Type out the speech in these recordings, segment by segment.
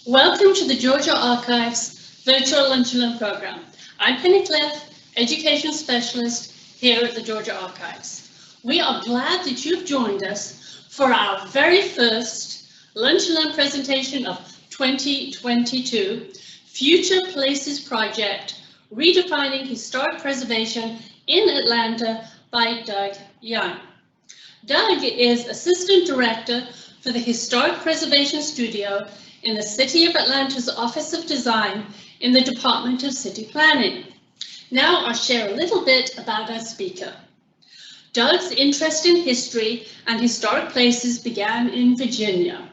Welcome to the Georgia Archives Virtual Lunch and Learn program. I'm Penny Cliff, Education Specialist here at the Georgia Archives. We are glad that you've joined us for our very first Lunch and Learn presentation of 2022, Future Places Project, Redefining Historic Preservation in Atlanta by Doug Young. Doug is Assistant Director for the Historic Preservation Studio in the City of Atlanta's Office of Design in the Department of City Planning. Now I'll share a little bit about our speaker. Doug's interest in history and historic places began in Virginia,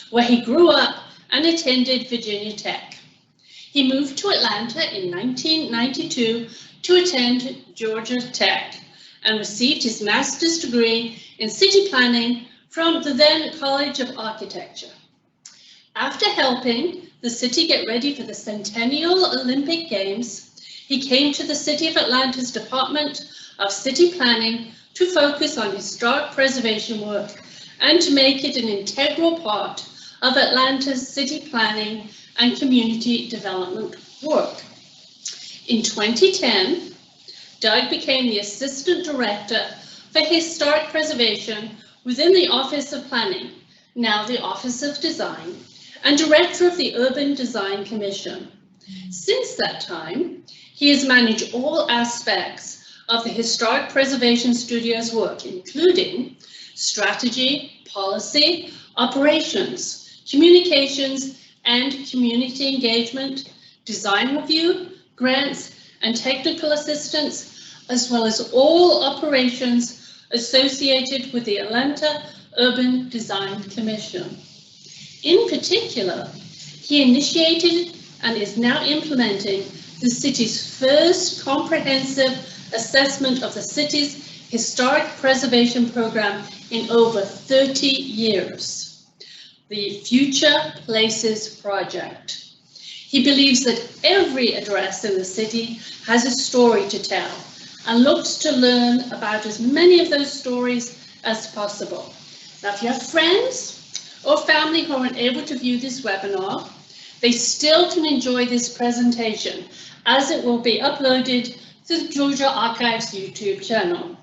where he grew up and attended Virginia Tech. He moved to Atlanta in 1992 to attend Georgia Tech and received his master's degree in city planning from the then College of Architecture. After helping the city get ready for the Centennial Olympic Games, he came to the City of Atlanta's Department of City Planning to focus on historic preservation work and to make it an integral part of Atlanta's city planning and community development work. In 2010, Doug became the Assistant Director for Historic Preservation within the Office of Planning, now the Office of Design, and Director of the Urban Design Commission. Since that time, he has managed all aspects of the Historic Preservation Studio's work, including strategy, policy, operations, communications, and community engagement, design review, grants, and technical assistance, as well as all operations associated with the Atlanta Urban Design Commission. In particular, he initiated and is now implementing the city's first comprehensive assessment of the city's historic preservation program in over 30 years, the Future Places Project. He believes that every address in the city has a story to tell and looks to learn about as many of those stories as possible. Now, if you have friends or family who aren't able to view this webinar, they still can enjoy this presentation as it will be uploaded to the Georgia Archives YouTube channel.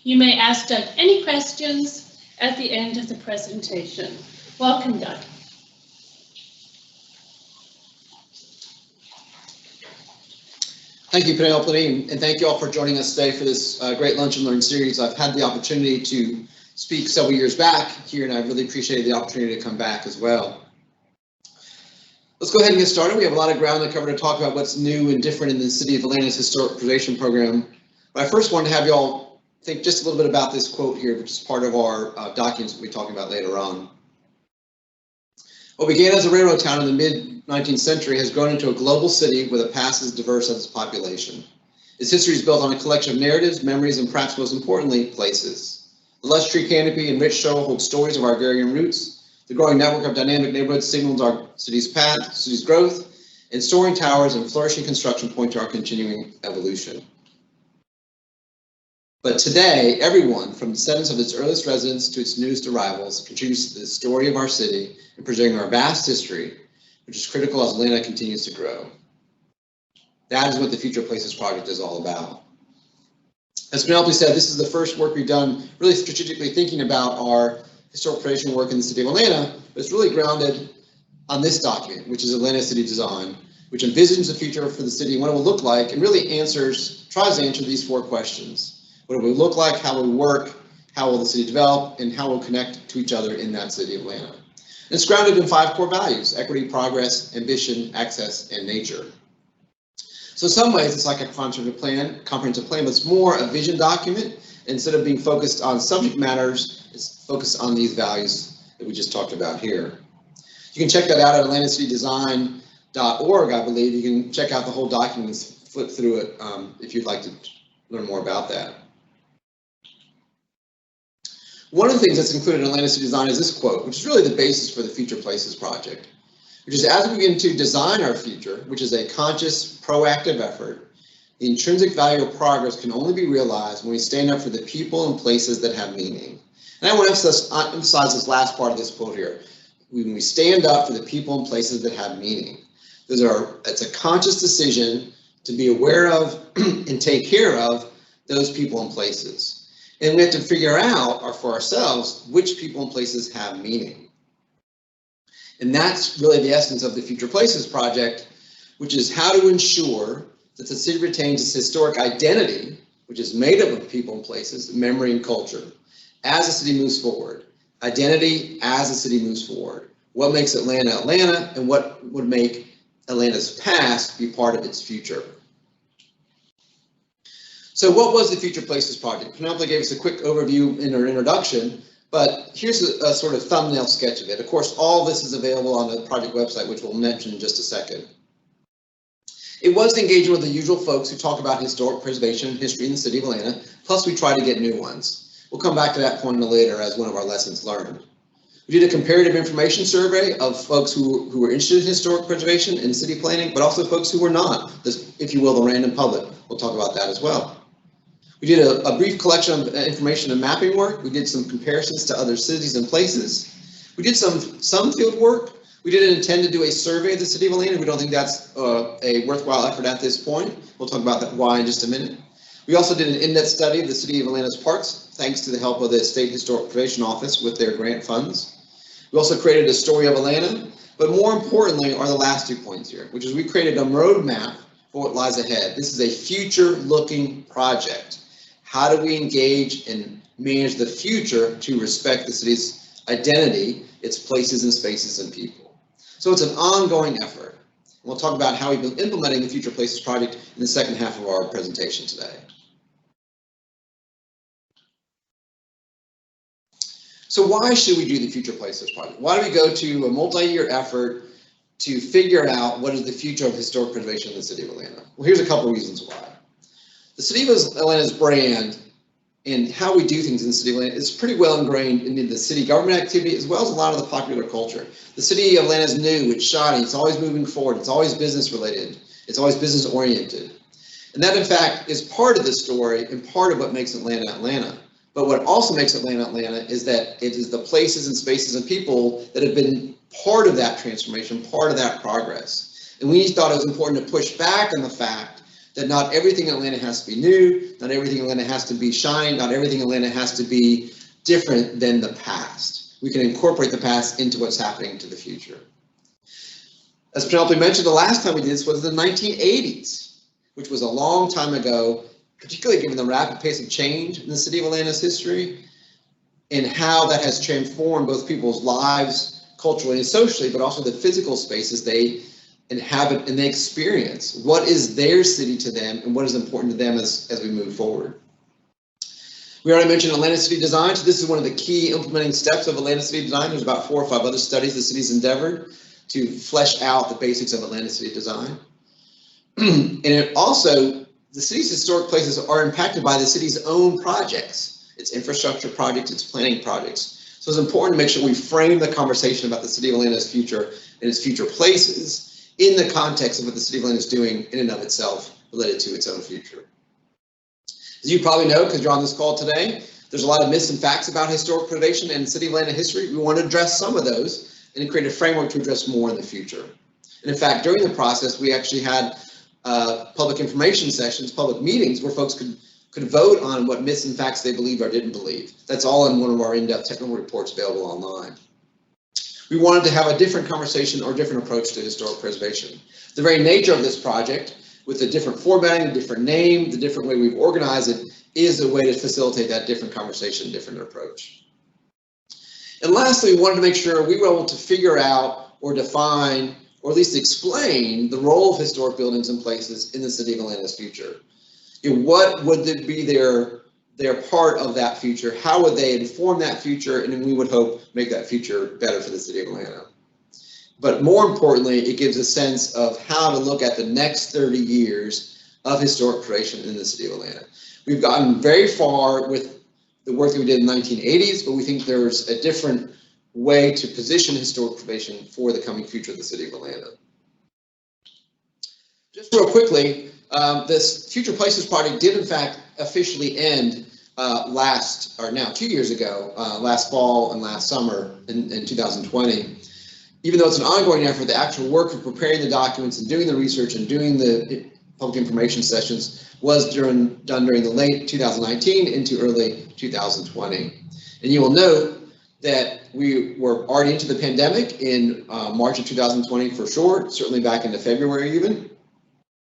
You may ask Doug any questions at the end of the presentation. Welcome, Doug. Thank you, Penelope, and thank you all for joining us today for this great Lunch and Learn series. I've had the opportunity to speak several years back here, and I really appreciated the opportunity to come back as well. Let's go ahead and get started. We have a lot of ground to cover to talk about what's new and different in the City of Atlanta's Historic Preservation Program. But I first want to have you all think just a little bit about this quote here, which is part of our documents we'll be talking about later on. What began as a railroad town in the mid-19th century has grown into a global city with a past as diverse as its population. Its history is built on a collection of narratives, memories, and perhaps most importantly, places. The lush tree canopy and rich show hold stories of our agrarian roots. The growing network of dynamic neighborhoods signals our city's path, city's growth, and soaring towers and flourishing construction point to our continuing evolution. But today, everyone, from the descendants of its earliest residents to its newest arrivals, contributes to the story of our city and preserving our vast history, which is critical as Atlanta continues to grow. That is what the Future Places Project is all about. As Penelope said, this is the first work we've done really strategically thinking about our historic preservation work in the City of Atlanta, but it's really grounded on this document, which is Atlanta City Design, which envisions the future for the city and what it will look like, and really tries to answer these four questions. What will it look like, how will it work, how will the city develop, and how will it connect to each other in that City of Atlanta. And it's grounded in 5 core values: equity, progress, ambition, access, and nature. So in some ways, it's like a comprehensive plan, but it's more a vision document. Instead of being focused on subject matters, it's focused on these values that we just talked about here. You can check that out at atlantacitydesign.org, I believe. You can check out the whole document and flip through it if you'd like to learn more about that. One of the things that's included in Atlanta City Design is this quote, which is really the basis for the Future Places Project, which is, as we begin to design our future, which is a conscious, proactive effort, the intrinsic value of progress can only be realized when we stand up for the people and places that have meaning. And I want to emphasize this last part of this quote here. when we stand up for the people and places that have meaning. It's a conscious decision to be aware of and take care of those people and places. And we have to figure out for ourselves which people and places have meaning. And that's really the essence of the Future Places project, which is how to ensure that the city retains its historic identity, which is made up of people and places, memory and culture, as the city moves forward. Identity as the city moves forward. What makes Atlanta Atlanta, and what would make Atlanta's past be part of its future? So what was the Future Places project? Penelope gave us a quick overview in her introduction, but here's a sort of thumbnail sketch of it. Of course, all this is available on the project website, which we'll mention in just a second. It was engaging with the usual folks who talk about historic preservation and history in the city of Atlanta, plus we try to get new ones. We'll come back to that point later as one of our lessons learned. We did a comparative information survey of folks who were interested in historic preservation and city planning, but also folks who were not, if you will, the random public. We'll talk about that as well. We did a brief collection of information and mapping work. We did some comparisons to other cities and places. We did some field work. We didn't intend to do a survey of the city of Atlanta. We don't think that's a worthwhile effort at this point. We'll talk about that why in just a minute. We also did an in-depth study of the city of Atlanta's parks, thanks to the help of the State Historic Preservation Office with their grant funds. We also created a story of Atlanta, but more importantly are the last 2 points here, which is we created a roadmap for what lies ahead. This is a future-looking project. How do we engage and manage the future to respect the city's identity, its places and spaces and people? So it's an ongoing effort. We'll talk about how we've been implementing the Future Places project in the second half of our presentation today. So why should we do the Future Places project? Why do we go to a multi-year effort to figure out what is the future of historic preservation in the city of Atlanta? Well, here's a couple of reasons why. The city of Atlanta's brand and how we do things in the city of Atlanta is pretty well ingrained into the city government activity as well as a lot of the popular culture. The city of Atlanta is new, it's shiny, it's always moving forward, it's always business related, it's always business oriented. And that in fact is part of the story and part of what makes Atlanta Atlanta. But what also makes Atlanta Atlanta is that it is the places and spaces and people that have been part of that transformation, part of that progress. And we thought it was important to push back on the fact that not everything in Atlanta has to be new, not everything in Atlanta has to be shiny, not everything in Atlanta has to be different than the past. We can incorporate the past into what's happening to the future. As Penelope mentioned, the last time we did this was the 1980s, which was a long time ago, particularly given the rapid pace of change in the city of Atlanta's history and how that has transformed both people's lives culturally and socially, but also the physical spaces they inhabit and they experience. What is their city to them and what is important to them as we move forward? We already mentioned Atlanta City Design. So this is one of the key implementing steps of Atlanta City Design. There's about 4 or 5 other studies the city's endeavored to flesh out the basics of Atlanta City Design. And it also, the city's historic places are impacted by the city's own projects, its infrastructure projects, its planning projects. So it's important to make sure we frame the conversation about the city of Atlanta's future and its future places in the context of what the city of Atlanta is doing in and of itself related to its own future. As you probably know, because you're on this call today, there's a lot of myths and facts about historic preservation and city of Atlanta history. We want to address some of those and create a framework to address more in the future. And in fact, during the process, we actually had public information sessions, public meetings where folks could vote on what myths and facts they believed or didn't believe. That's all in one of our in-depth technical reports available online. We wanted to have a different conversation or different approach to historic preservation. The very nature of this project, with the different formatting, the different name, the different way we've organized it, is a way to facilitate that different conversation, different approach. And lastly, we wanted to make sure we were able to figure out or define or at least explain the role of historic buildings and places in the city of Atlanta's future. What would be their part of that future? How would they inform that future? And then we would hope make that future better for the city of Atlanta. But more importantly, it gives a sense of how to look at the next 30 years of historic creation in the city of Atlanta. We've gotten very far with the work that we did in the 1980s, but we think there's a different way to position historic preservation for the coming future of the city of Atlanta. Just real quickly, this Future Places project did in fact officially end 2 years ago, last fall and last summer in 2020. even though it's an ongoing effort, the actual work of preparing the documents and doing the research and doing the public information sessions was done during the late 2019 into early 2020. And you will note that we were already into the pandemic in March of 2020 for sure, certainly back into February even.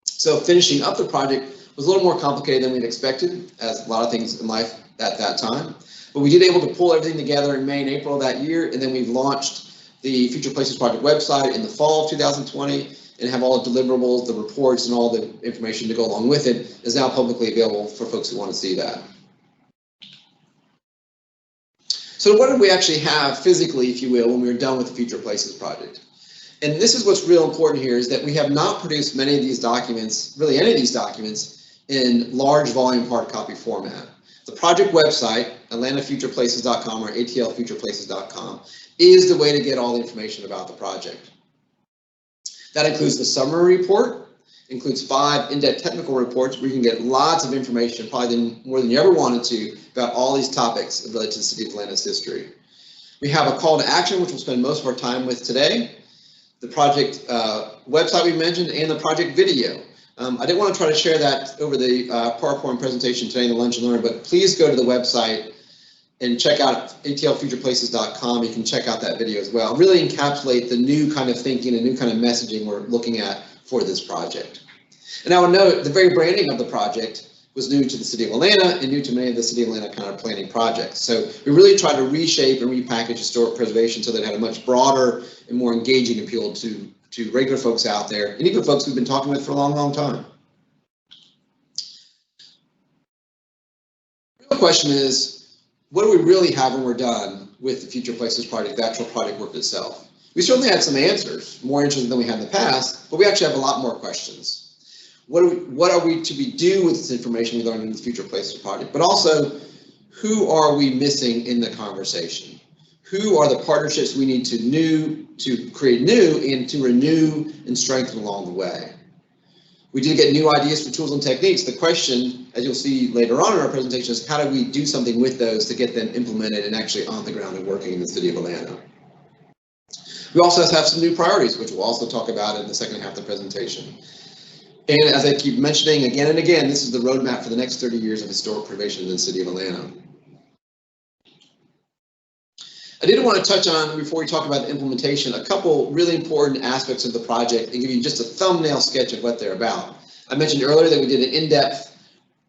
So finishing up the project was a little more complicated than we'd expected, as a lot of things in life at that time. But we did able to pull everything together in May and April of that year, and then we've launched the Future Places Project website in the fall of 2020, and have all the deliverables, the reports, and all the information to go along with it is now publicly available for folks who want to see that. So what did we actually have physically, if you will, when we were done with the Future Places project? And this is what's real important here, is that we have not produced many of these documents, really any of these documents, in large volume hard copy format. The project website, atlantafutureplaces.com or atlfutureplaces.com, is the way to get all the information about the project. That includes the summary report, includes 5 in-depth technical reports where you can get lots of information, probably more than you ever wanted to, about all these topics related to the City of Atlanta's history. We have a call to action, which we'll spend most of our time with today, the project website we mentioned, and the project video. I didn't want to try to share that over the PowerPoint presentation today in the Lunch and Learn, but please go to the website and check out atlfutureplaces.com. You can check out that video as well. Really encapsulate the new kind of thinking and new kind of messaging we're looking at for this project. And I would note the very branding of the project was new to the City of Atlanta and new to many of the City of Atlanta kind of planning projects. So we really tried to reshape and repackage historic preservation so that it had a much broader and more engaging appeal to regular folks out there, and even folks we've been talking with for a long, long time. The real question is, what do we really have when we're done with the Future Places project, the actual project work itself? We certainly had some answers, more interesting than we had in the past, but we actually have a lot more questions. What are we to do with this information we learned in the Future Places project? But also, who are we missing in the conversation? Who are the partnerships we need to create new and to renew and strengthen along the way? We did get new ideas for tools and techniques. The question, as you'll see later on in our presentation, is how do we do something with those to get them implemented and actually on the ground and working in the City of Atlanta? We also have some new priorities, which we'll also talk about in the second half of the presentation. And as I keep mentioning again and again, this is the roadmap for the next 30 years of historic preservation in the City of Atlanta. I did want to touch on, before we talk about the implementation, a couple really important aspects of the project and give you just a thumbnail sketch of what they're about. I mentioned earlier that we did an in-depth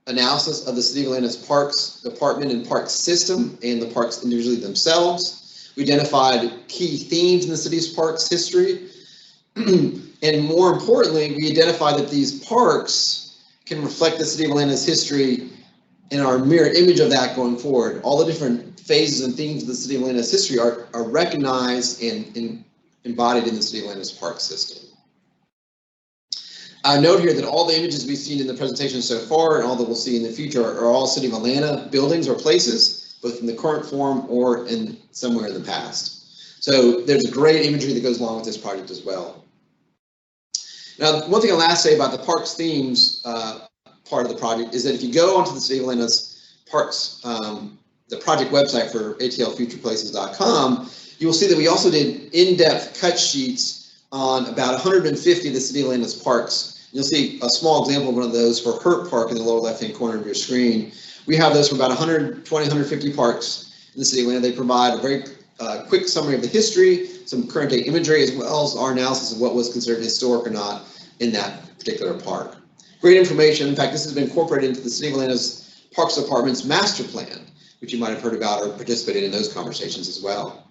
analysis of the City of Atlanta's parks department and park system and the parks individually themselves. We identified key themes in the city's parks history. And more importantly, we identified that these parks can reflect the City of Atlanta's history and our mirror image of that going forward. All the different phases and themes of the City of Atlanta's history are recognized and embodied in the City of Atlanta's park system. I note here that all the images we've seen in the presentation so far and all that we'll see in the future are all City of Atlanta buildings or places, both in the current form or in somewhere in the past. So there's a great imagery that goes along with this project as well. Now, one thing I'll last say about the parks themes part of the project is that if you go onto the City of Atlanta's parks, the project website for atlfutureplaces.com, you will see that we also did in-depth cut sheets on about 150 of the City of Atlanta's parks. You'll see a small example of one of those for Hurt Park in the lower left-hand corner of your screen. We have those for about 120, 150 parks in the City of Atlanta. They provide a very quick summary of the history, some current day imagery, as well as our analysis of what was considered historic or not in that particular park. Great information. In fact, this has been incorporated into the City of Atlanta's Parks Department's master plan, which you might have heard about or participated in those conversations as well.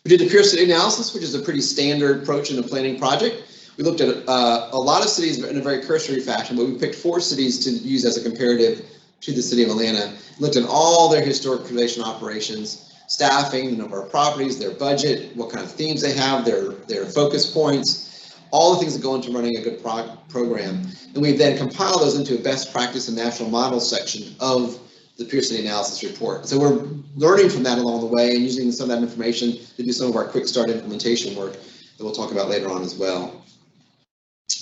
We did the peer city analysis, which is a pretty standard approach in a planning project. We looked at a lot of cities in a very cursory fashion, but we picked 4 cities to use as a comparative to the City of Atlanta. Looked at all their historic preservation operations, staffing, the number of properties, their budget, what kind of themes they have, their focus points, all the things that go into running a good program. And we then compile those into a best practice and national model section of the peer city analysis report. So we're learning from that along the way and using some of that information to do some of our quick start implementation work that we'll talk about later on as well.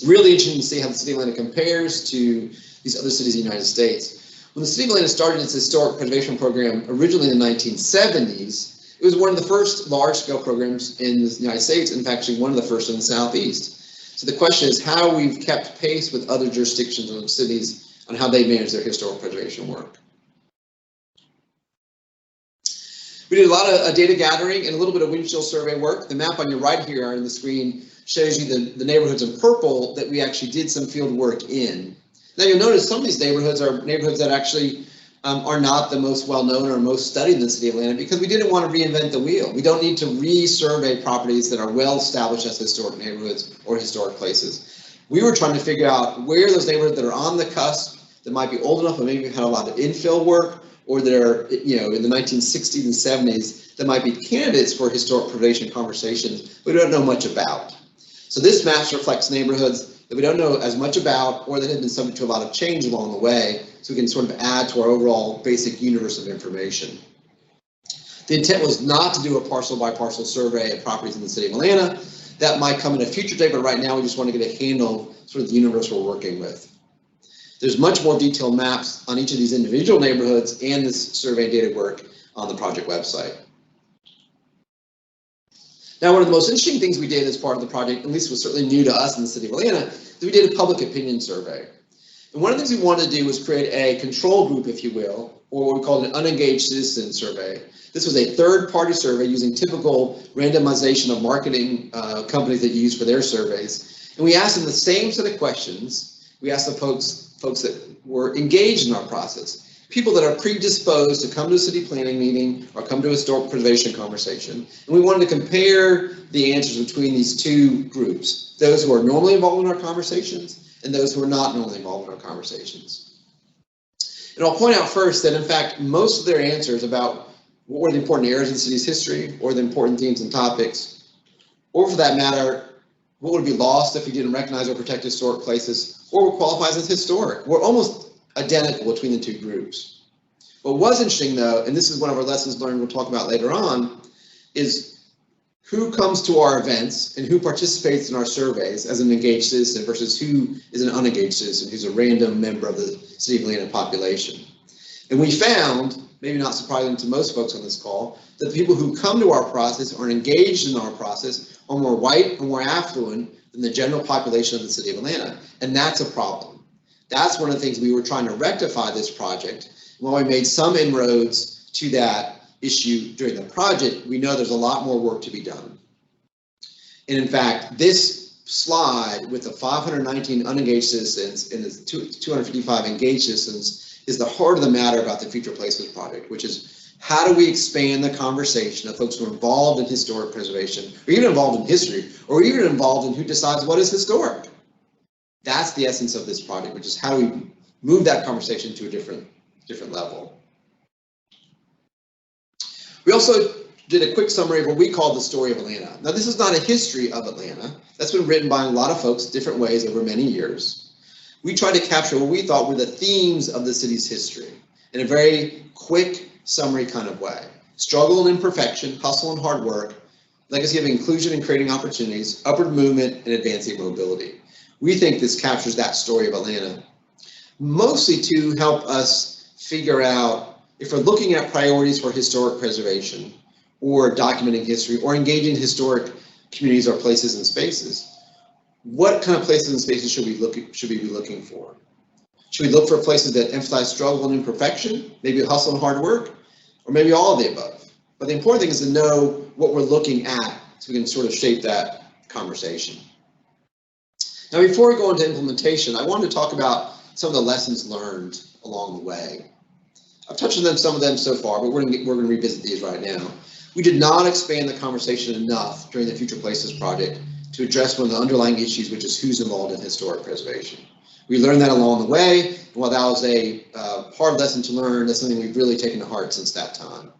Really interesting to see how the City of Atlanta compares to these other cities in the United States. When the City of Atlanta started its historic preservation program originally in the 1970s, It was one of the first large-scale programs in the United States, and actually one of the first in the Southeast. So the question is how we've kept pace with other jurisdictions and cities on how they manage their historic preservation work. We did a lot of data gathering and a little bit of windshield survey work. The map on your right here on the screen shows you the neighborhoods in purple that we actually did some field work in. Now you'll notice some of these neighborhoods are neighborhoods that actually are not the most well-known or most studied in the city of Atlanta because we didn't want to reinvent the wheel. We don't need to re-survey properties that are well-established as historic neighborhoods or historic places. We were trying to figure out where those neighborhoods that are on the cusp, that might be old enough and maybe had a lot of infill work, or that are, in the 1960s and 70s, that might be candidates for historic preservation conversations we don't know much about. So this map reflects neighborhoods that we don't know as much about or that have been subject to a lot of change along the way, so we can sort of add to our overall basic universe of information. The intent was not to do a parcel by parcel survey of properties in the city of Atlanta. That might come in a future day, but right now we just want to get a handle sort of the universe we're working with. There's much more detailed maps on each of these individual neighborhoods and this survey data work on the project website. Now, one of the most interesting things we did as part of the project, at least was certainly new to us in the city of Atlanta, is we did a public opinion survey. And one of the things we wanted to do was create a control group, if you will, or what we called an unengaged citizen survey. This was a third-party survey using typical randomization of marketing companies that you use for their surveys. And we asked them the same set of questions. We asked the folks that were engaged in our process. People that are predisposed to come to a city planning meeting or come to a historic preservation conversation. And we wanted to compare the answers between these two groups, those who are normally involved in our conversations and those who are not normally involved in our conversations. And I'll point out first that in fact, most of their answers about what were the important areas in the city's history or the important themes and topics, or for that matter, what would be lost if we didn't recognize or protect historic places, or what qualifies as historic, were almost identical between the two groups. What was interesting though, and this is one of our lessons learned we'll talk about later on, is who comes to our events and who participates in our surveys as an engaged citizen versus who is an unengaged citizen, who's a random member of the City of Atlanta population. And we found, maybe not surprising to most folks on this call, that the people who come to our process or are engaged in our process are more white or more affluent than the general population of the City of Atlanta. And that's a problem. That's one of the things we were trying to rectify this project. While we made some inroads to that issue during the project, we know there's a lot more work to be done. And in fact, this slide with the 519 unengaged citizens and the 255 engaged citizens is the heart of the matter about the Future Places project, which is how do we expand the conversation of folks who are involved in historic preservation, or even involved in history, or even involved in who decides what is historic. That's the essence of this project, which is how do we move that conversation to a different level. We also did a quick summary of what we call the story of Atlanta. Now, this is not a history of Atlanta. That's been written by a lot of folks different ways over many years. We tried to capture what we thought were the themes of the city's history in a very quick summary kind of way. Struggle and imperfection, hustle and hard work, legacy of inclusion and creating opportunities, upward movement, and advancing mobility. We think this captures that story of Atlanta, mostly to help us figure out if we're looking at priorities for historic preservation or documenting history or engaging historic communities or places and spaces, what kind of places and spaces should we be looking for? Should we look for places that emphasize struggle and imperfection, maybe hustle and hard work, or maybe all of the above? But the important thing is to know what we're looking at so we can sort of shape that conversation. Now, before we go into implementation, I wanted to talk about some of the lessons learned along the way. I've touched on some of them so far, but we're going to revisit these right now. We did not expand the conversation enough during the Future Places project to address one of the underlying issues, which is who's involved in historic preservation. We learned that along the way, and while that was a hard lesson to learn, that's something we've really taken to heart since that time.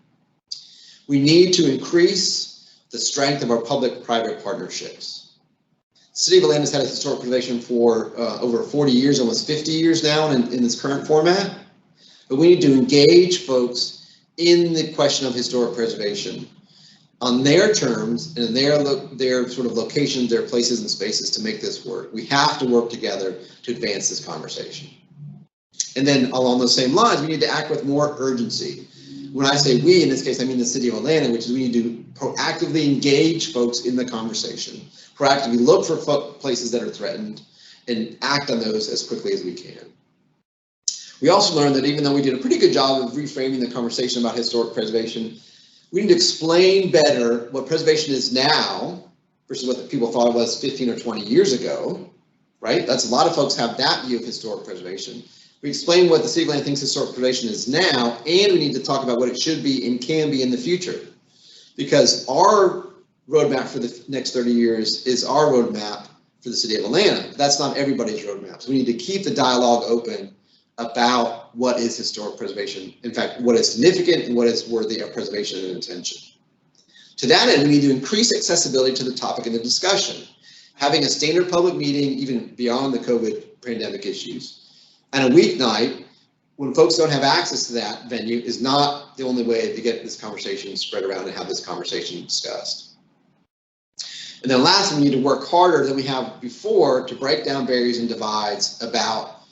We need to increase the strength of our public-private partnerships. The City of Atlanta has had historic preservation for over 40 years, almost 50 years now in this current format. But we need to engage folks in the question of historic preservation on their terms and their sort of locations, their places and spaces to make this work. We have to work together to advance this conversation. And then along those same lines, we need to act with more urgency. When I say we, in this case, I mean the city of Atlanta, which is we need to proactively engage folks in the conversation, proactively look for places that are threatened, and act on those as quickly as we can. We also learned that even though we did a pretty good job of reframing the conversation about historic preservation, we need to explain better what preservation is now versus what the people thought it was 15 or 20 years ago, right? That's a lot of folks have that view of historic preservation. We explain what the city of Atlanta thinks historic preservation is now, and we need to talk about what it should be and can be in the future. Because our roadmap for the next 30 years is our roadmap for the city of Atlanta. That's not everybody's roadmap. So we need to keep the dialogue open about what is historic preservation. In fact, what is significant and what is worthy of preservation and attention. To that end, we need to increase accessibility to the topic in the discussion. Having a standard public meeting, even beyond the COVID pandemic issues, and a weeknight when folks don't have access to that venue is not the only way to get this conversation spread around and have this conversation discussed. And then lastly, we need to work harder than we have before to break down barriers and divides about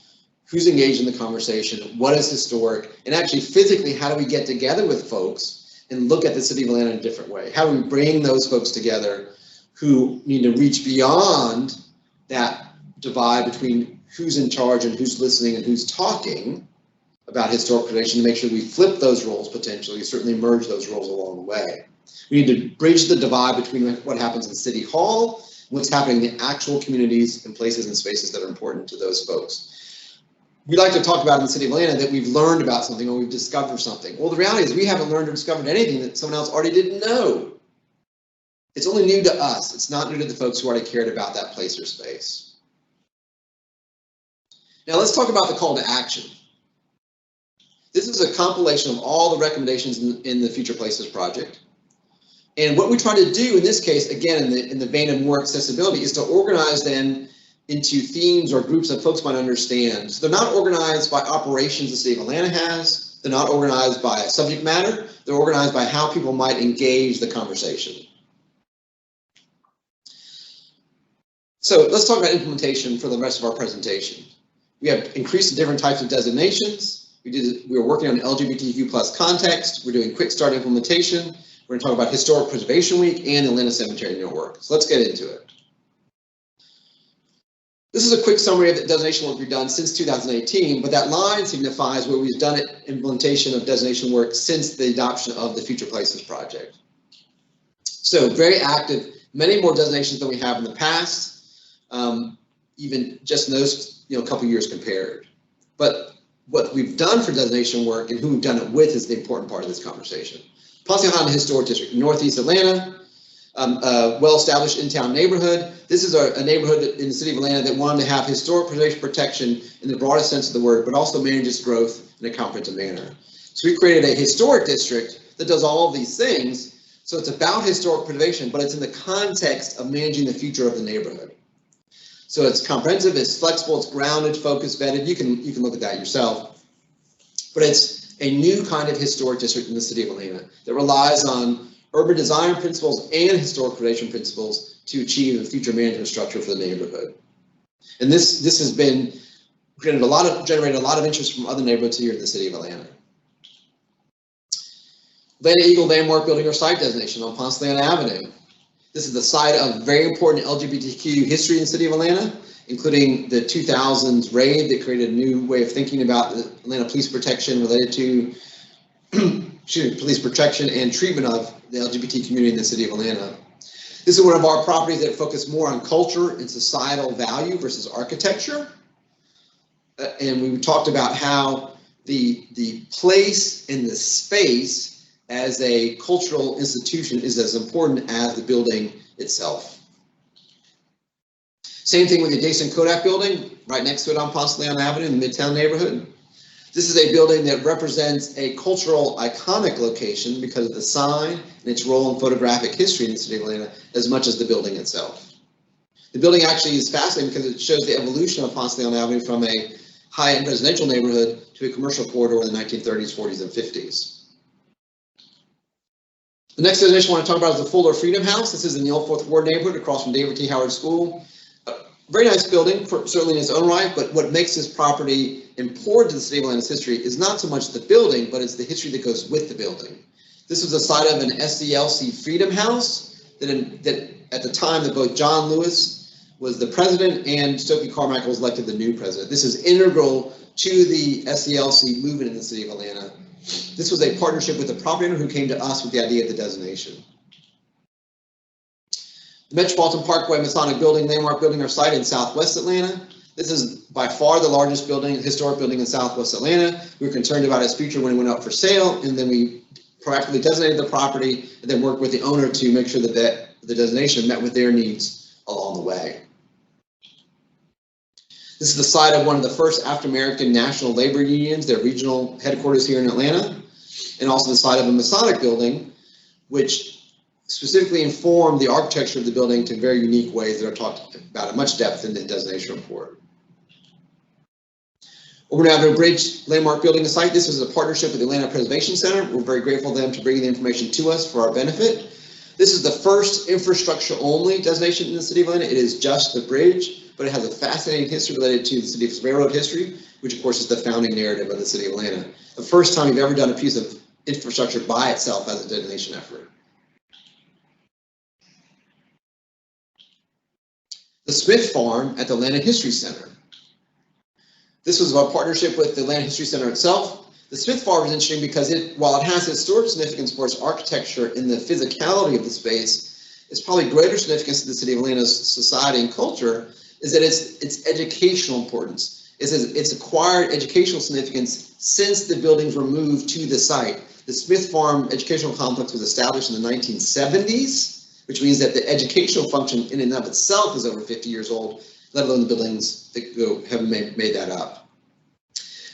who's engaged in the conversation, what is historic, and actually physically, how do we get together with folks and look at the city of Atlanta in a different way? How do we bring those folks together who need to reach beyond that divide between who's in charge and who's listening and who's talking about historic preservation to make sure we flip those roles potentially, certainly merge those roles along the way. We need to bridge the divide between what happens in City Hall and what's happening in the actual communities and places and spaces that are important to those folks. We like to talk about in the city of Atlanta that we've learned about something or we've discovered something. Well, the reality is we haven't learned or discovered anything that someone else already didn't know. It's only new to us. It's not new to the folks who already cared about that place or space. Now let's talk about the call to action. This is a compilation of all the recommendations in the Future Places project. And what we try to do in this case, again, in the vein of more accessibility, is to organize them into themes or groups that folks might understand. So they're not organized by operations the city of Atlanta has. They're not organized by subject matter. They're organized by how people might engage the conversation. So let's talk about implementation for the rest of our presentation. We have increased the different types of designations. We were working on LGBTQ+ context. We're doing quick start implementation. We're going to talk about Historic Preservation Week and the Atlanta Cemetery Network. So let's get into it. This is a quick summary of the designation work we've done since 2018, but that line signifies where we've done implementation of designation work since the adoption of the Future Places project. So very active, many more designations than we have in the past, even just in those couple years compared. But what we've done for designation work and who we've done it with is the important part of this conversation. Ponce de Leon Historic District, Northeast Atlanta, a well-established in-town neighborhood. This is a neighborhood in the city of Atlanta that wanted to have historic preservation protection in the broadest sense of the word, but also manage its growth in a comprehensive manner. So we created a historic district that does all of these things. So it's about historic preservation, but it's in the context of managing the future of the neighborhood. So it's comprehensive, it's flexible, it's grounded, focused, vetted. You can look at that yourself. But it's a new kind of historic district in the city of Atlanta that relies on urban design principles and historic preservation principles to achieve a future management structure for the neighborhood. And this has been generated a lot of interest from other neighborhoods here in the city of Atlanta. Atlanta Eagle Landmark Building or Site designation on Ponce de Leon Avenue. This is the site of very important LGBTQ history in the city of Atlanta, including the 2000s raid that created a new way of thinking about the Atlanta police protection related to police protection and treatment of the LGBT community in the city of Atlanta. This is one of our properties that focus more on culture and societal value versus architecture. And we talked about how the place and the space as a cultural institution is as important as the building itself. Same thing with the adjacent Kodak building, right next to it on Ponce de Leon Avenue in the Midtown neighborhood. This is a building that represents a cultural iconic location because of the sign and its role in photographic history in the city of Atlanta as much as the building itself. The building actually is fascinating because it shows the evolution of Ponce de Leon Avenue from a high-end residential neighborhood to a commercial corridor in the 1930s, 40s, and 50s. The next designation I want to talk about is the Fuller Freedom House. This is in the Old Fourth Ward neighborhood across from David T. Howard School. very nice building, certainly in its own right, but what makes this property important to the city of Atlanta's history is not so much the building, but it's the history that goes with the building. This was the site of an SCLC Freedom House that at the time that both John Lewis was the president and Stokely Carmichael was elected the new president. This is integral to the SCLC movement in the city of Atlanta. This was a partnership with the property owner who came to us with the idea of the designation. The Metropolitan Parkway Masonic building, landmark building, are sited in Southwest Atlanta. This is by far the largest building, historic building in Southwest Atlanta. We were concerned about its future when it went up for sale, and then we proactively designated the property and then worked with the owner to make sure that the designation met with their needs along the way. This is the site of one of the first African-American national labor unions, their regional headquarters here in Atlanta, and also the site of a Masonic building, which specifically informed the architecture of the building to very unique ways that are talked about in much depth in the designation report. Over to Avenue Bridge landmark building site. This is a partnership with the Atlanta Preservation Center. We're very grateful to them to bring the information to us for our benefit. This is the first infrastructure only designation in the city of Atlanta. It is just the bridge, but it has a fascinating history related to the city's railroad history, which of course is the founding narrative of the city of Atlanta. The first time you've ever done a piece of infrastructure by itself as a designation effort. The Smith Farm at the Atlanta History Center. This was a partnership with the Atlanta History Center itself. The Smith Farm is interesting because while it has historic significance for its architecture and the physicality of the space, its probably greater significance to the city of Atlanta's society and culture is that its educational importance. It's acquired educational significance since the buildings were moved to the site. The Smith Farm Educational Complex was established in the 1970s, which means that the educational function in and of itself is over 50 years old, let alone the buildings that have made that up.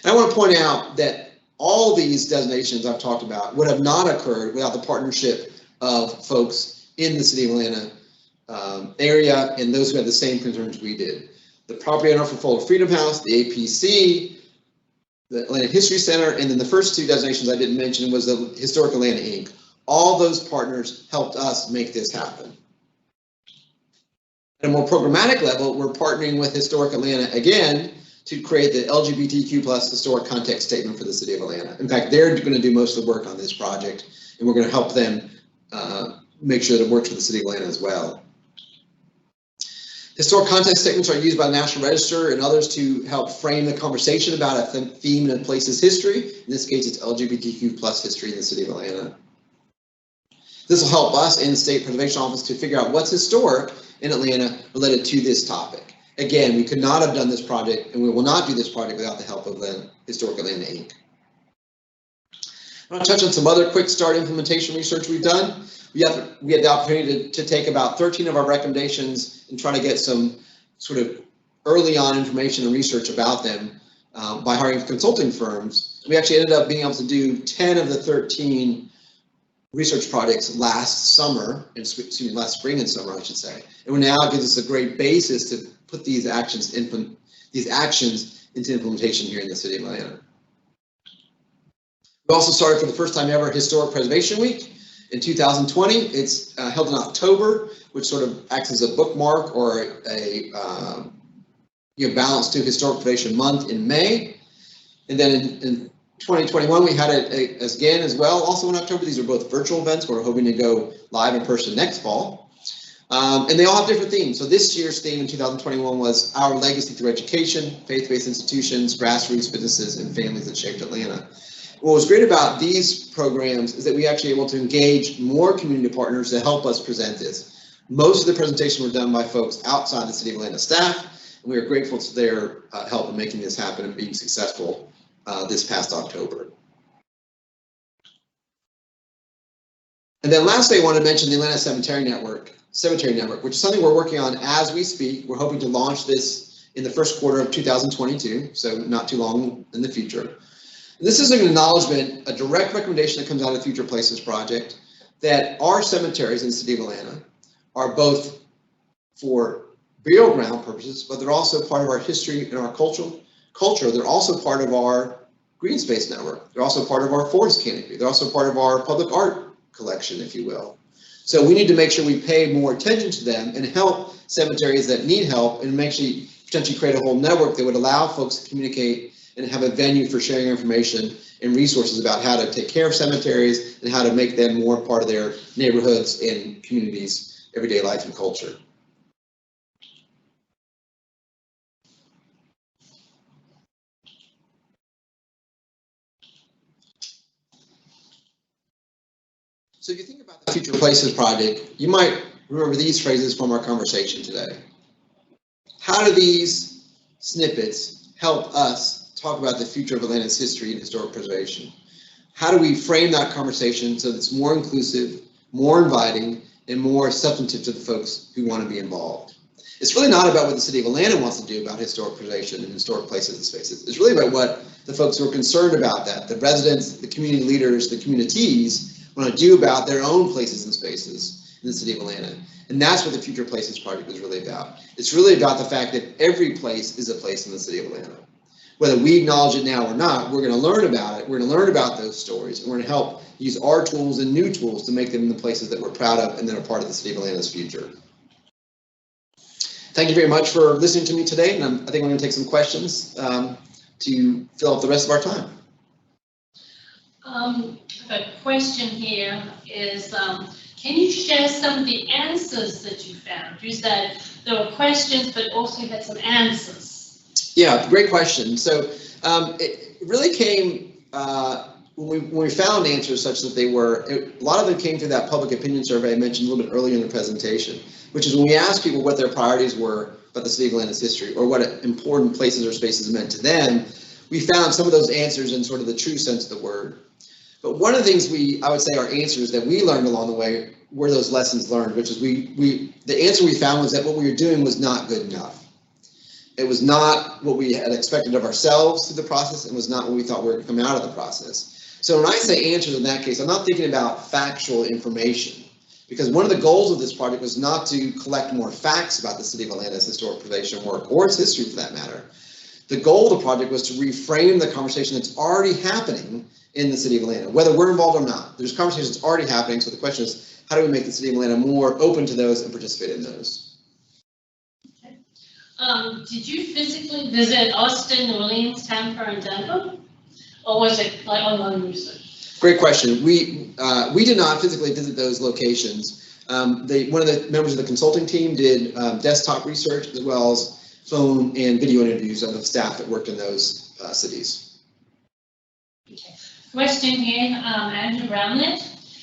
And I want to point out that all these designations I've talked about would have not occurred without the partnership of folks in the city of Atlanta area and those who had the same concerns we did. The property owner for Fuller Freedom House, the APC, the Atlanta History Center, and then the first two designations I didn't mention was the Historic Atlanta, Inc. All those partners helped us make this happen. At a more programmatic level, we're partnering with Historic Atlanta again to create the LGBTQ+ historic context statement for the city of Atlanta. In fact, they're going to do most of the work on this project, and we're going to help them make sure that it works for the city of Atlanta as well. Historic context statements are used by the National Register and others to help frame the conversation about a theme in a place's history. In this case, it's LGBTQ+ history in the city of Atlanta. This will help us in the State Preservation Office to figure out what's historic in Atlanta related to this topic. Again, we could not have done this project, and we will not do this project without the help of the Historic Atlanta, Inc. I want to touch on some other quick start implementation research we've done. We had the opportunity to take about 13 of our recommendations and try to get some sort of early on information and research about them by hiring consulting firms. We actually ended up being able to do 10 of the 13 research projects last spring and summer, I should say. And now it gives us a great basis to put these actions into implementation here in the city of Atlanta. We also started for the first time ever Historic Preservation Week in 2020. It's held in October, which sort of acts as a bookmark or a balance to Historic Preservation Month in May. And then in 2021, we had it again as well, also in October. These are both virtual events. We're hoping to go live in person next fall. And they all have different themes. So this year's theme in 2021 was Our Legacy Through Education, Faith-Based Institutions, Grassroots Businesses, and Families That Shaped Atlanta. What was great about these programs is that we actually able to engage more community partners to help us present this. Most of the presentation were done by folks outside the City of Atlanta staff, and we are grateful to their help in making this happen and being successful this past October. And then lastly, I want to mention the Atlanta Cemetery Network, which is something we're working on as we speak. We're hoping to launch this in the first quarter of 2022, so not too long in the future. And this is an acknowledgement, a direct recommendation that comes out of the Future Places project, that our cemeteries in the city of Atlanta are both for burial ground purposes, but they're also part of our history and our culture. They're also part of our green space network. They're also part of our forest canopy. They're also part of our public art collection, if you will. So we need to make sure we pay more attention to them and help cemeteries that need help, and actually potentially create a whole network that would allow folks to communicate and have a venue for sharing information and resources about how to take care of cemeteries and how to make them more part of their neighborhoods and communities' everyday life and culture. So if you think about the Future Places project, you might remember these phrases from our conversation today. How do these snippets help us talk about the future of Atlanta's history and historic preservation? How do we frame that conversation so that it's more inclusive, more inviting, and more substantive to the folks who want to be involved? It's really not about what the city of Atlanta wants to do about historic preservation and historic places and spaces. It's really about what the folks who are concerned about that, the residents, the community leaders, the communities, want to do about their own places and spaces in the city of Atlanta. And that's what the Future Places project is really about. It's really about the fact that every place is a place in the city of Atlanta. Whether we acknowledge it now or not, we're going to learn about it. We're going to learn about those stories. And we're going to help use our tools and new tools to make them in the places that we're proud of and that are part of the city of Atlanta's future. Thank you very much for listening to me today. And I think we're going to take some questions to fill up the rest of our time. A question here is, can you share some of the answers that you found? You said there were questions, but also you had some answers. Yeah, great question. So it really came when we found answers such that they were, a lot of them came through that public opinion survey I mentioned a little bit earlier in the presentation, which is when we asked people what their priorities were about the city of Atlanta's history or what important places or spaces meant to them. We found some of those answers in sort of the true sense of the word. But one of the things I would say are answers that we learned along the way were those lessons learned, which is the answer we found was that what we were doing was not good enough. It was not what we had expected of ourselves through the process and was not what we thought we were going to come out of the process. So when I say answers in that case, I'm not thinking about factual information, because one of the goals of this project was not to collect more facts about the city of Atlanta's historic preservation work or its history for that matter. The goal of the project was to reframe the conversation that's already happening in the city of Atlanta, whether we're involved or not. There's conversations already happening, so the question is, how do we make the city of Atlanta more open to those and participate in those? Okay. Did you physically visit Austin, New Orleans, Tampa, and Denver? Or was it like online research? Great question. We did not physically visit those locations. One of the members of the consulting team did desktop research as well as phone and video interviews of the staff that worked in those cities. Okay. Question here, Andrew Brownlet.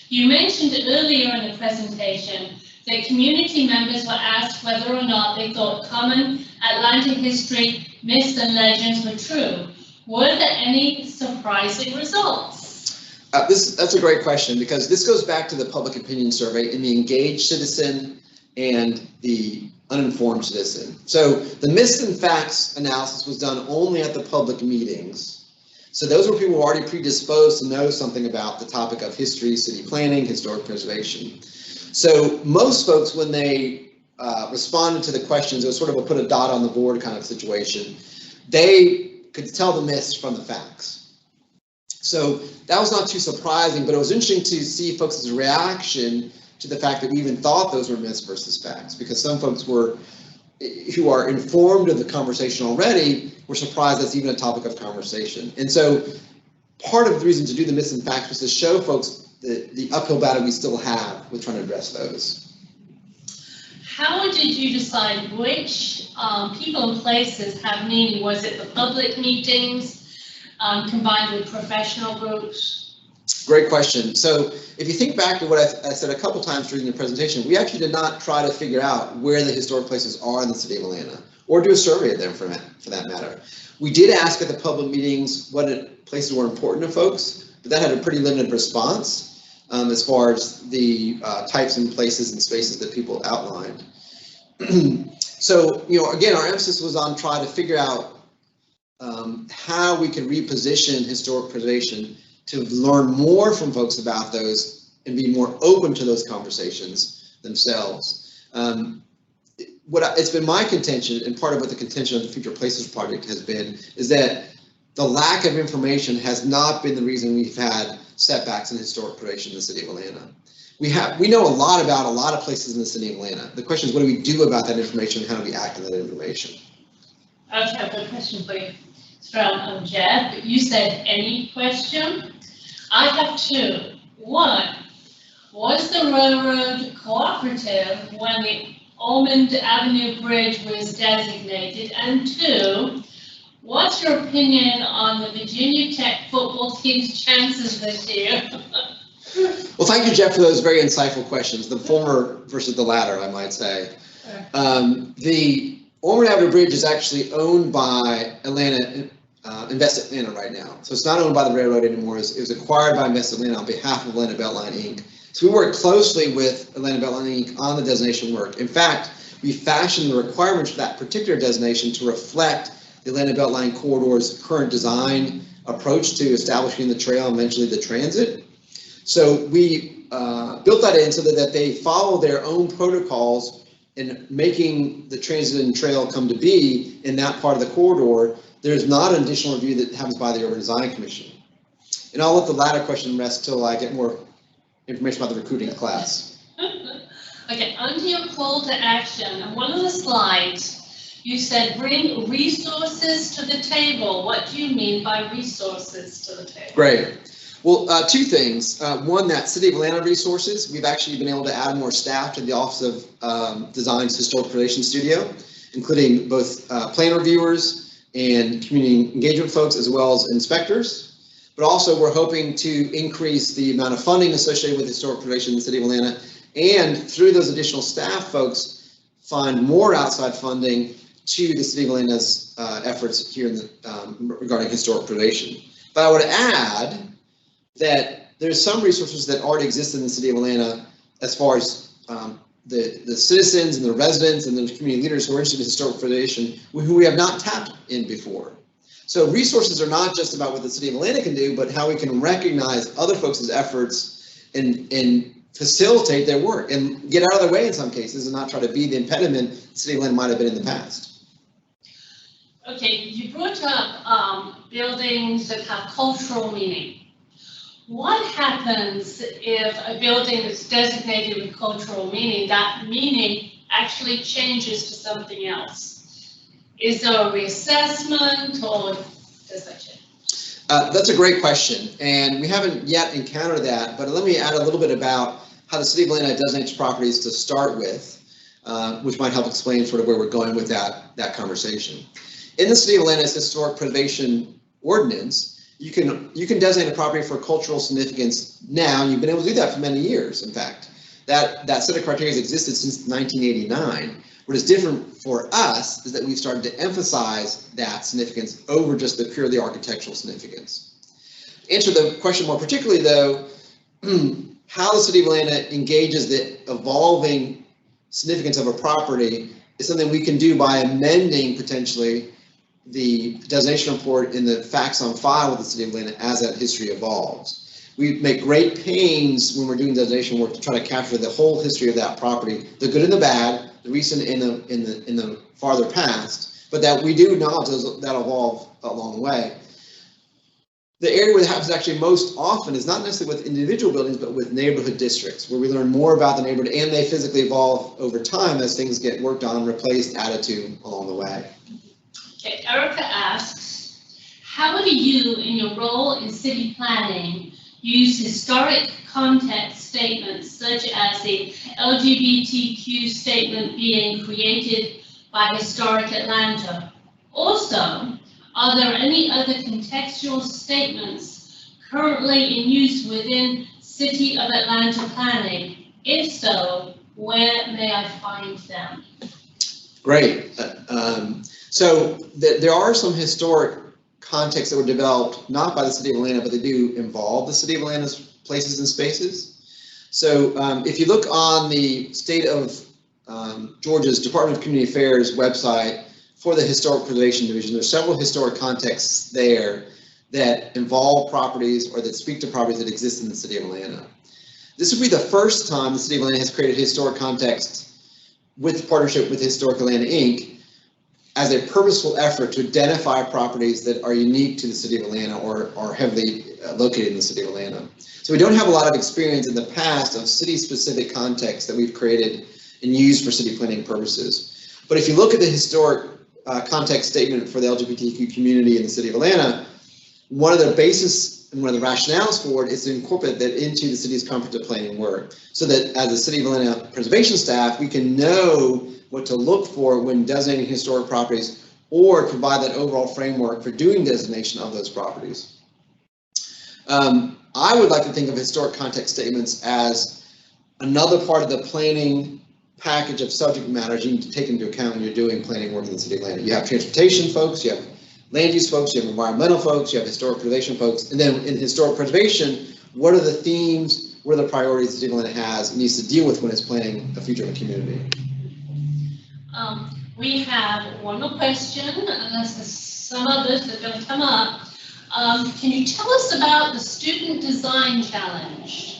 You mentioned earlier in the presentation that community members were asked whether or not they thought common Atlanta history, myths and legends were true. Were there any surprising results? That's a great question, because this goes back to the public opinion survey and the engaged citizen and the uninformed citizen. So the myths and facts analysis was done only at the public meetings. So those were people who were already predisposed to know something about the topic of history, city planning, historic preservation. So most folks, when they responded to the questions, it was sort of a put a dot on the board kind of situation. They could tell the myths from the facts. So that was not too surprising, but it was interesting to see folks' reaction to the fact that we even thought those were myths versus facts, because some folks who are informed of the conversation already were surprised that's even a topic of conversation. And so part of the reason to do the myths and facts was to show folks the uphill battle we still have with trying to address those. How did you decide which people and places have meaning? Was it the public meetings combined with professional groups? Great question. So if you think back to what I said a couple times during the presentation, we actually did not try to figure out where the historic places are in the city of Atlanta, or do a survey of them for that matter. We did ask at the public meetings what places were important to folks, but that had a pretty limited response as far as the types and places and spaces that people outlined. So, again, our emphasis was on trying to figure out how we could reposition historic preservation to learn more from folks about those and be more open to those conversations themselves. It's been my contention, and part of what the contention of the Future Places project has been, is that the lack of information has not been the reason we've had setbacks in historic preservation in the city of Atlanta. we know a lot about a lot of places in the city of Atlanta. The question is, what do we do about that information and how do we act on that information? Okay, I've got a question for you. It's from Jed, but you said any question. I have two. One, was the railroad cooperative when the Almond Avenue Bridge was designated? And two, what's your opinion on the Virginia Tech football team's chances this year? Well, thank you, Jeff, for those very insightful questions. The former versus the latter, I might say. The Almond Avenue Bridge is actually owned by Atlanta, Invest Atlanta right now. So it's not owned by the railroad anymore. It was acquired by Invest Atlanta on behalf of Atlanta Beltline, Inc. So we work closely with Atlanta Beltline, Inc. on the designation work. In fact, we fashioned the requirements for that particular designation to reflect the Atlanta Beltline corridor's current design approach to establishing the trail and eventually the transit. So we built that in so that they follow their own protocols in making the transit and trail come to be in that part of the corridor. There's not an additional review that happens by the Urban Design Commission. And I'll let the latter question rest till I get more information about the recruiting class. Okay, under your call to action, on one of the slides, you said bring resources to the table. What do you mean by resources to the table? Great. Well, two things. One, that City of Atlanta resources. We've actually been able to add more staff to the Office of Design's Historic Preservation Studio, including both plan reviewers and community engagement folks, as well as inspectors. But also, we're hoping to increase the amount of funding associated with historic preservation in the City of Atlanta, and through those additional staff folks, find more outside funding to the City of Atlanta's efforts here in the, regarding historic preservation. But I would add that there's some resources that already exist in the City of Atlanta as far as the citizens and the residents and the community leaders who are interested in historic preservation who we have not tapped in before. So resources are not just about what the City of Atlanta can do, but how we can recognize other folks' efforts and facilitate their work and get out of their way in some cases and not try to be the impediment the City of Atlanta might have been in the past. Okay, you brought up buildings that have cultural meaning. What happens if a building that's designated with cultural meaning, that meaning actually changes to something else? Is there a reassessment or does that change? That's a great question, and we haven't yet encountered that, but let me add a little bit about how the City of Atlanta designates properties to start with, which might help explain sort of where we're going with that conversation. In the City of Atlanta's Historic Preservation Ordinance, you can designate a property for cultural significance now. You've been able to do that for many years, in fact. That set of criteria has existed since 1989. What is different for us is that we've started to emphasize that significance over just the purely architectural significance. Answer the question more particularly, though, how the City of Atlanta engages the evolving significance of a property is something we can do by amending potentially the designation report in the facts on file with the City of Atlanta as that history evolves. We make great pains when we're doing designation work to try to capture the whole history of that property, the good and the bad, the recent and in the farther past, but that we do acknowledge that evolve along the way. The area where it happens actually most often is not necessarily with individual buildings, but with neighborhood districts, where we learn more about the neighborhood and they physically evolve over time as things get worked on, replaced, added to along the way. Okay, Erica asks, how do you, in your role in city planning, use historic context statements such as the LGBTQ statement being created by Historic Atlanta? Also, are there any other contextual statements currently in use within City of Atlanta planning? If so, where may I find them? Great. So there are some historic contexts that were developed not by the City of Atlanta, but they do involve the City of Atlanta's places and spaces. So if you look on the state of Georgia's Department of Community Affairs website for the Historic Preservation Division, there's several historic contexts there that involve properties or that speak to properties that exist in the City of Atlanta. This would be the first time the City of Atlanta has created historic context with partnership with Historic Atlanta, Inc., as a purposeful effort to identify properties that are unique to the city of Atlanta or are heavily located in the city of Atlanta. So we don't have a lot of experience in the past of city-specific context that we've created and used for city planning purposes. But if you look at the historic context statement for the LGBTQ community in the city of Atlanta, one of the basis and one of the rationales for it is to incorporate that into the city's comprehensive planning work, so that as a City of Atlanta preservation staff, we can know what to look for when designating historic properties, or provide that overall framework for doing designation of those properties. I would like to think of historic context statements as another part of the planning package of subject matters you need to take into account when you're doing planning work in the city of Atlanta. You have transportation folks, you have land use folks, you have environmental folks, you have historic preservation folks, and then in historic preservation, what are the themes, what are the priorities the city of Atlanta has and needs to deal with when it's planning the future of the community? We have one more question, unless there's some others that don't come up. Can you tell us about the Student Design Challenge?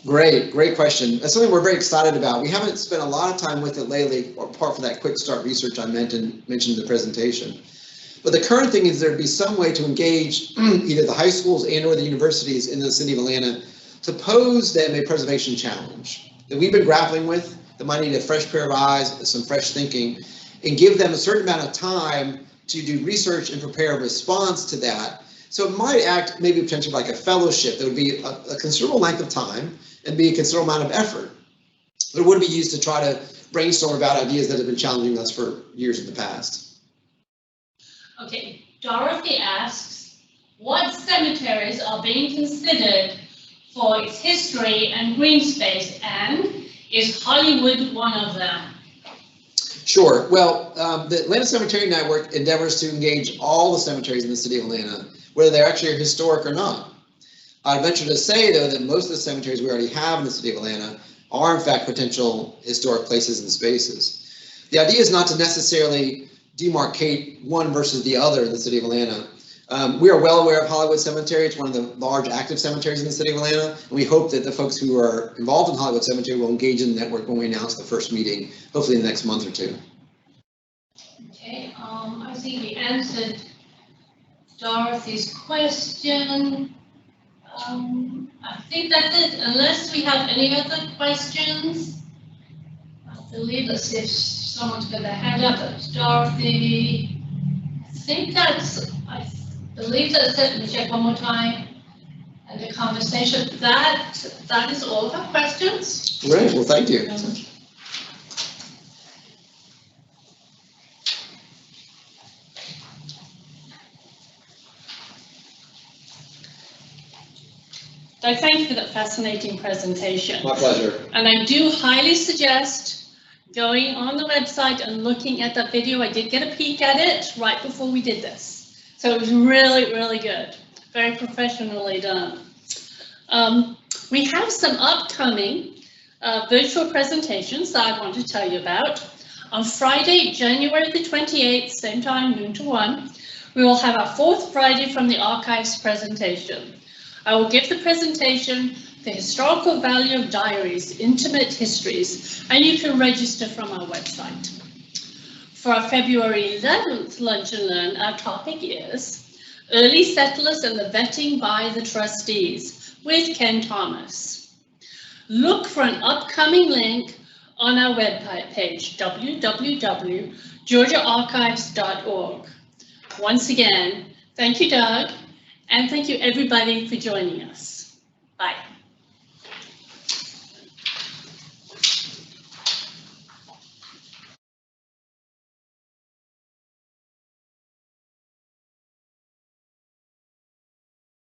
Great question. That's something we're very excited about. We haven't spent a lot of time with it lately, apart from that quick start research I mentioned in the presentation. But the current thing is there'd be some way to engage either the high schools and or the universities in the city of Atlanta to pose them a preservation challenge that we've been grappling with, that might need a fresh pair of eyes, some fresh thinking, and give them a certain amount of time to do research and prepare a response to that. So it might act maybe potentially like a fellowship that would be a considerable length of time and be a considerable amount of effort. But it would be used to try to brainstorm about ideas that have been challenging us for years in the past. Okay, Dorothy asks, what cemeteries are being considered for its history and green space, and is Hollywood one of them? Sure. Well, the Atlanta Cemetery Network endeavors to engage all the cemeteries in the city of Atlanta, whether they're actually historic or not. I'd venture to say, though, that most of the cemeteries we already have in the city of Atlanta are, in fact, potential historic places and spaces. The idea is not to necessarily demarcate one versus the other in the city of Atlanta. We are well aware of Hollywood Cemetery. It's one of the large active cemeteries in the city of Atlanta, and we hope that the folks who are involved in Hollywood Cemetery will engage in the network when we announce the first meeting, hopefully in the next month or two. Okay, I think we answered Dorothy's question. I think that's it, unless we have any other questions. I believe, let's see if someone's got their hand up. That's Dorothy. I believe that's it. Let me check one more time. And the conversation, that is all of our questions. Great, well, thank you. So thank you for that fascinating presentation. My pleasure. And I do highly suggest going on the website and looking at that video. I did get a peek at it right before we did this. So it was really, really good. Very professionally done. We have some upcoming virtual presentations that I want to tell you about. On Friday, January the 28th, same time, noon to 1, we will have our fourth Friday from the Archives presentation. I will give the presentation, The Historical Value of Diaries, Intimate Histories, and you can register from our website. For our February 11th Lunch and Learn, our topic is Early Settlers and the Vetting by the Trustees with Ken Thomas. Look for an upcoming link on our webpage, www.georgiaarchives.org. Once again, thank you, Doug. And thank you, everybody, for joining us. Bye.